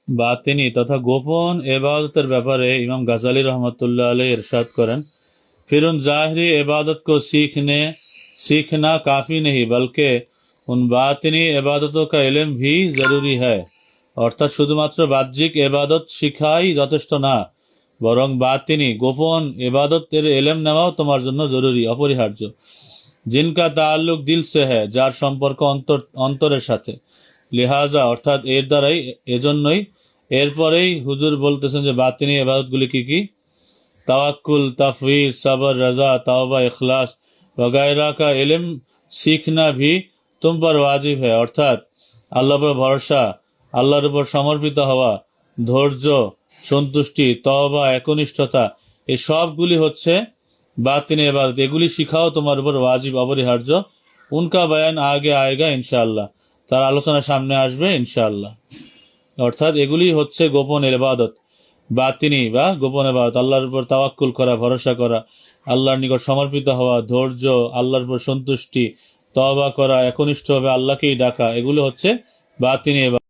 বাতিনি তথা গোপন इबादतेर ব্যাপারে इमाम गजाली रहमतुल्लाह अलैह इरशाद करें, फिर उन ज़ाहिरी इबादत को सीखना काफ़ी नहीं बल्कि उन बातिनी इबादतों का इल्म भी ज़रूरी है। অর্থাৎ শুধুমাত্র বাহ্যিক ইবাদত শিখাই যথেষ্ট না, বরং বাতিনি গোপন ইবাদতের ইলম নেওয়াও তোমার জন্য জরুরি, অপরিহার্য। জিনকা তাআল্লুক দিল সে হ্যায়, যার সম্পর্ক অন্তরের সাথে। লিহাজা অর্থাৎ এজন্যই এরপরেই হুজুর বলতেছেন যে বাতিনি ইবাদতগুলি কি কি? तवक्कुल, तफवीज़, सब्र, रज़ा, तौबा, इखलास वगैरह का इल्म सीखना भी तुम पर वाजिब है। অর্থাৎ আল্লাহর উপর ভরসা, আল্লাহর উপর সমর্পিত হওয়া, ধৈর্য, সন্তুষ্টি, তওবা, একনিষ্ঠতা, এই সবগুলি হচ্ছে বাতিনি ইবাদত। এগুলি শিখাও তোমার উপর ওয়াজিব, অপরিহার্য। উনকা বয়ান আগে আয়েগা ইনশাআল্লাহ, তার আলোচনা সামনে আসবে ইনশাআল্লাহ। অর্থাৎ এগুলি হচ্ছে গোপন ইবাদত, বাতিনি বা গোপন ইবাদত। আল্লাহর উপর তাওয়াক্কুল করা, ভরসা করা, আল্লাহর নিকট সমর্পিত হওয়া, ধৈর্য, আল্লাহর উপর সন্তুষ্টি, তওবা করা, একনিষ্ঠভাবে আল্লাহকেই ডাকা, এগুলো হচ্ছে বাতিনি ইবাদত।